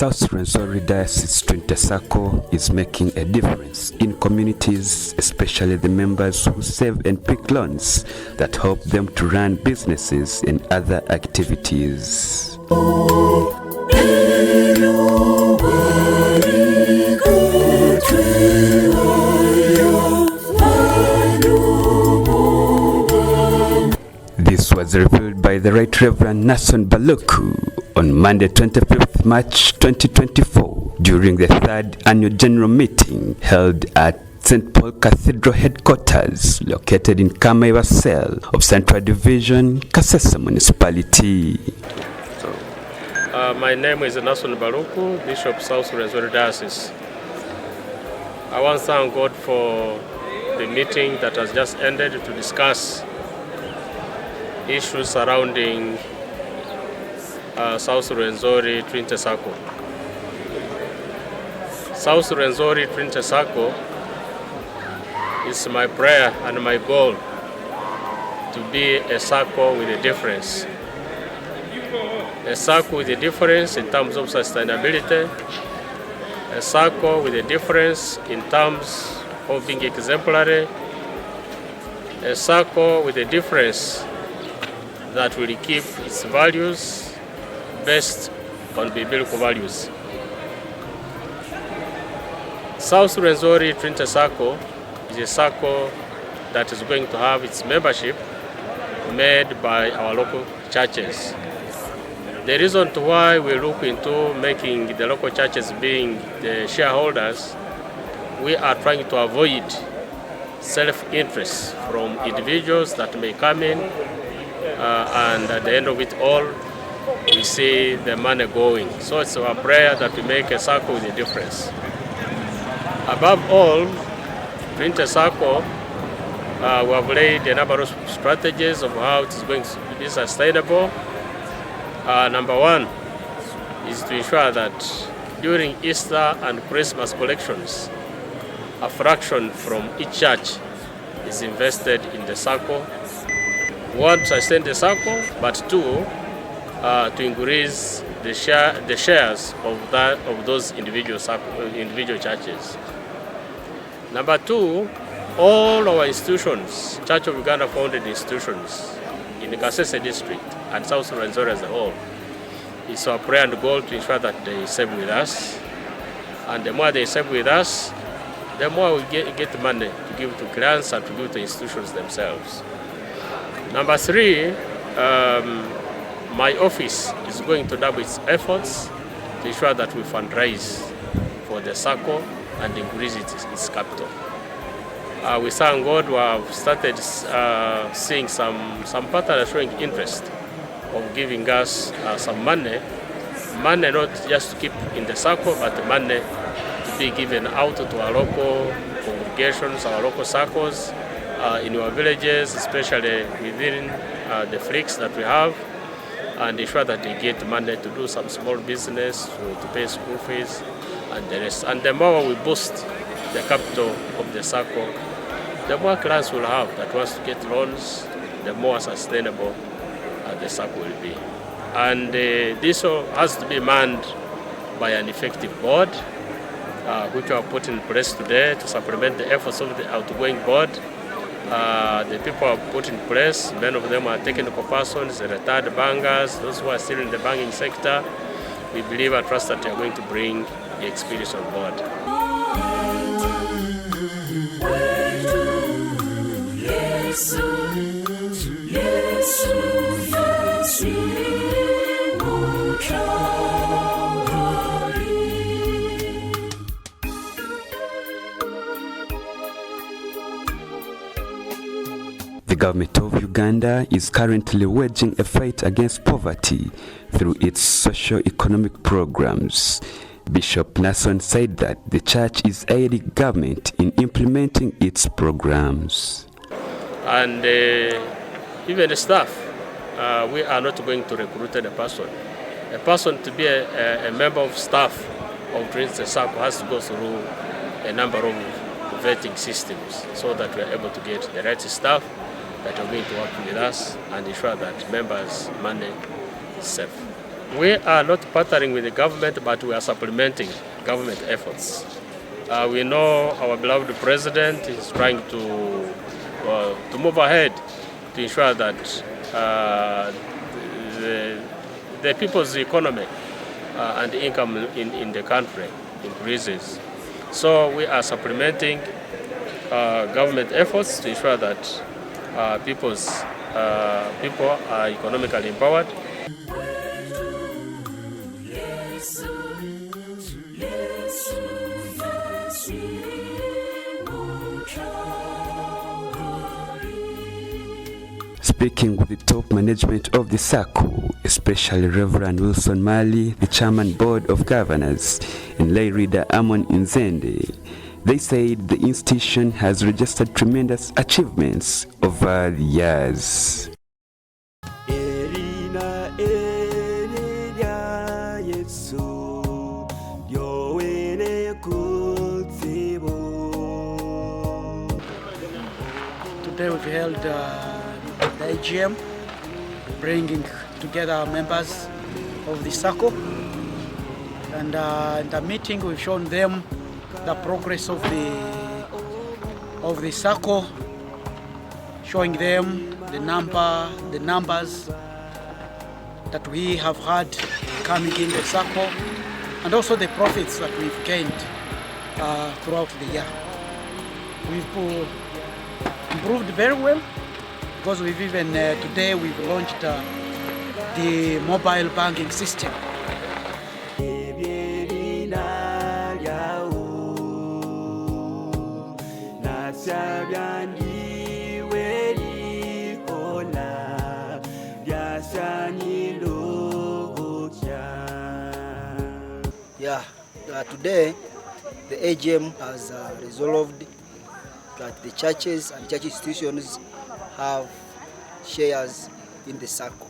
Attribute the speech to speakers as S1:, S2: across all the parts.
S1: South Rwenzori Diocese Trinity SACCO is making a difference in communities, especially the members who save and pick loans that help them to run businesses and other activities. This was revealed by the Right Reverend Nason Baluku on Monday 25th March 2024 during the 3rd Annual General Meeting held at St. Paul Cathedral Headquarters located in Kamaiba Cell of Central Division, Kasese Municipality.
S2: My name is Nason Baluku, Bishop South Rwenzori Diocese. I want to thank God for the meeting that has just ended to discuss issues surrounding South Rwenzori Trinity SACCO. South Rwenzori Trinity SACCO is my prayer and my goal to be a SACCO with a difference. A SACCO with a difference in terms of sustainability, a SACCO with a difference in terms of being exemplary, a SACCO with a difference that will keep its values based on biblical values. South Rwenzori Trinity SACCO is a SACCO that is going to have its membership made by our local churches. The reason to why we look into making the local churches being the shareholders, we are trying to avoid self-interest from individuals that may come in and at the end of it all, we see the money going. So it's our prayer that we make a SACCO with a difference. Above all, Trinity SACCO, we have laid a number of strategies of how it is going to be sustainable. Number one is to ensure that during Easter and Christmas collections, a fraction from each church is invested in the SACCO. One, to sustain the SACCO, but two, to increase the shares of those individual churches. Number two, all our institutions, Church of Uganda founded institutions in the Kasese district and South Rwenzori as a whole, it's our prayer and goal to ensure that they serve with us. And the more they serve with us, the more we get money to give to clients and to give to institutions themselves. Number three, my office is going to double its efforts to ensure that we fundraise for the SACCO and increase its capital. We thank God we have started seeing some partners showing interest of giving us some money not just to keep in the SACCO, but money to be given out to our local congregations, our local SACCOs, in our villages, especially within the flicks that we have, and ensure that they get money to do some small business, to pay school fees, and the rest. And the more we boost the capital of the SACCO, the more clients will have that wants to get loans, the more sustainable the SACCO will be. And this has to be manned by an effective board, which we have put in place today to supplement the efforts of the outgoing board. The people are put in place, many of them are technical persons, retired bankers, those who are still in the banking sector. We believe and trust that they are going to bring the experience on board.
S1: The government of Uganda is currently waging a fight against poverty through its socio-economic programs. Bishop Nason said that the church is aiding government in implementing its programs.
S2: And even the staff, we are not going to recruit a person. A person to be a member of staff of Trinity SACCO has to go through a number of vetting systems so that we are able to get the right staff that are going to work with us and ensure that members' money is safe. We are not partnering with the government, but we are supplementing government efforts. We know our beloved president is trying to move ahead to ensure that the people's economy and income in the country increases. So we are supplementing government efforts to ensure that people are economically empowered.
S1: Speaking with the top management of the SACCO, especially Reverend Wilson Mali, the Chairman Board of Governors, and lay reader Amon Inzende, they said the institution has registered tremendous achievements over the years.
S3: Today we've held the AGM, bringing together our members of the SACCO, and in the meeting we've shown them the progress of the SACCO, showing them the numbers that we have had coming in the SACCO, and also the profits that we've gained throughout the year. We've improved very well, because we've even today we've launched the mobile banking system.
S4: Today the AGM has resolved that the churches and church institutions have shares in the SACCO.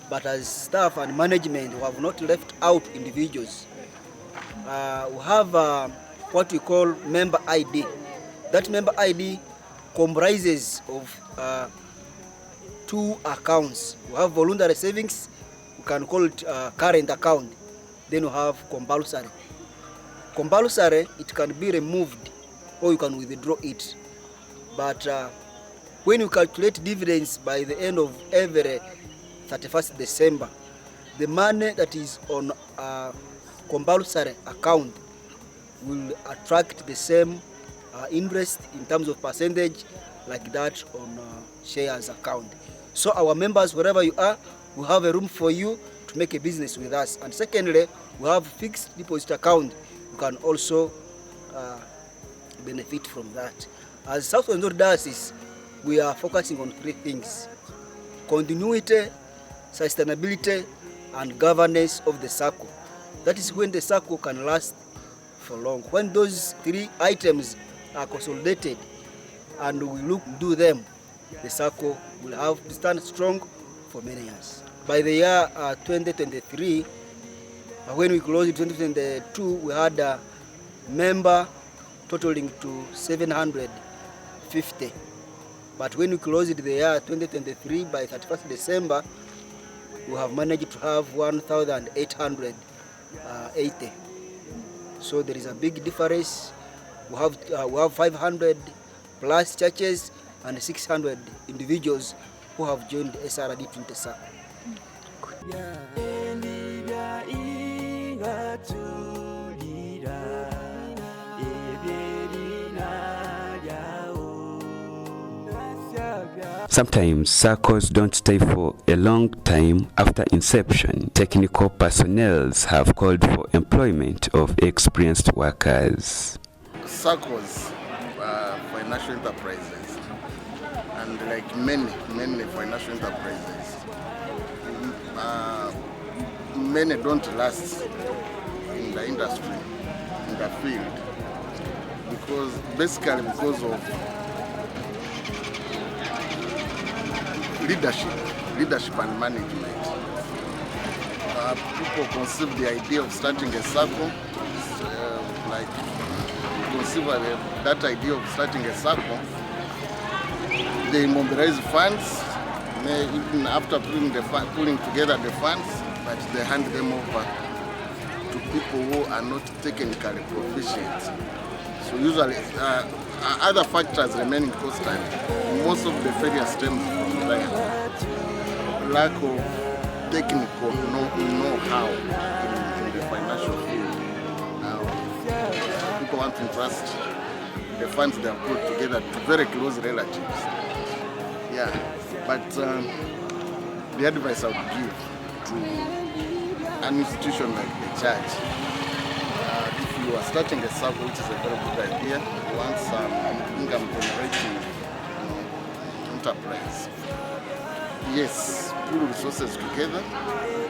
S4: But as staff and management, we have not left out individuals. We have what we call member ID. That member ID comprises of 2 accounts. We have voluntary savings, we can call it current account. Then we have compulsory. Compulsory, it can be removed or you can withdraw it. But when you calculate dividends by the end of every 31st December, the money that is on a compulsory account will attract the same interest in terms of percentage like that on shares account. So our members, wherever you are, we have a room for you to make a business with us. And secondly, we have fixed deposit account. You can also benefit from that. As South Rwenzori Diocese, we are focusing on 3 things: continuity, sustainability, and governance of the SACCO. That is when the SACCO can last for long. When those 3 items are consolidated and we do them, the SACCO will have to stand strong for many years. By the year 2023, when we closed 2022, we had a member totaling to 750. But when we closed the year 2023, by 31st December, we have managed to have 1,880. So there is a big difference. We have 500 plus churches and 600 individuals who have joined SRD Trinity SACCO.
S1: Sometimes SACCOs don't stay for a long time after inception. Technical personnel have called for employment of experienced workers.
S5: SACCOs are financial enterprises, and like many financial enterprises, many don't last in the industry, in the field, because of leadership and management. People conceive the idea of starting a SACCO, that idea of starting a SACCO, they mobilize funds, even after pulling together the funds, but but they hand them over to people who are not technically proficient. So usually other factors remaining constant. Most of the failure stems from lack of technical know-how in the financial field. Now, people want to trust the funds they have put together to very close relatives. Yeah, but the advice I would give to an institution like the church, if you are starting a SACCO, which is a very good idea, you want some income generating enterprise. Yes, pull resources together,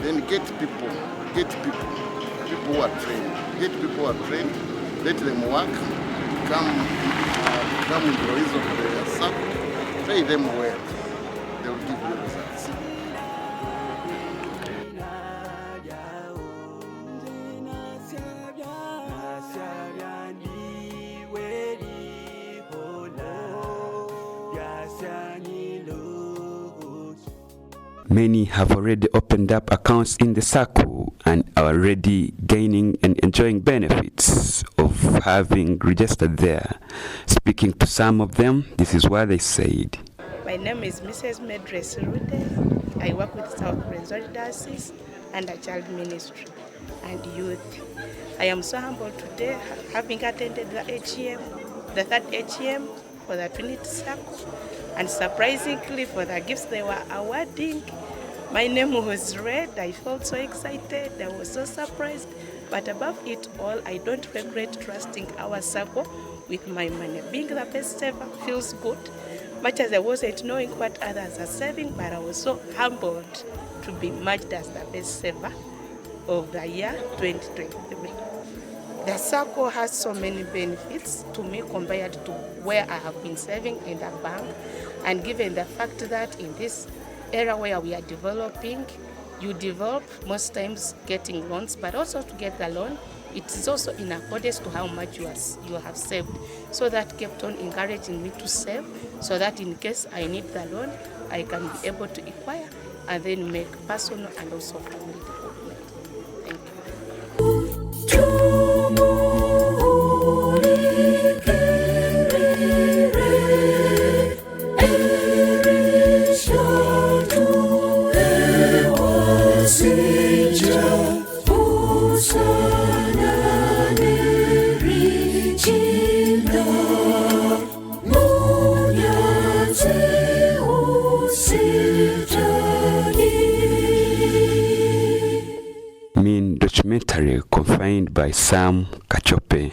S5: then get people who are trained. Get people who are trained, let them work, become employees of the SACCO, pay them well, they will give you results.
S1: Many have already opened up accounts in the SACCO and are already gaining and enjoying benefits of having registered there. Speaking to some of them, this is what they said.
S6: My name is Mrs. Medres Rude. I work with South Rwenzori Diocese and a child ministry and youth. I am so humbled today having attended the AGM, the third AGM for the Trinity SACCO, and surprisingly for the gifts they were awarding. My name was read. I felt so excited. I was so surprised. But above it all, I don't regret trusting our SACCO with my money. Being the best saver feels good. Much as I wasn't knowing what others are saving, but I was so humbled to be matched as the best saver of the year 2023. The SACCO has so many benefits to me compared to where I have been saving in the bank. And given the fact that in this era where we are developing, you develop most times getting loans, but also to get the loan, it is also in accordance to how much you have saved. So that kept on encouraging me to save, so that in case I need the loan, I can be able to acquire and then make personal and also family development. Thank you.
S1: Documentary confined by Sam Kachope.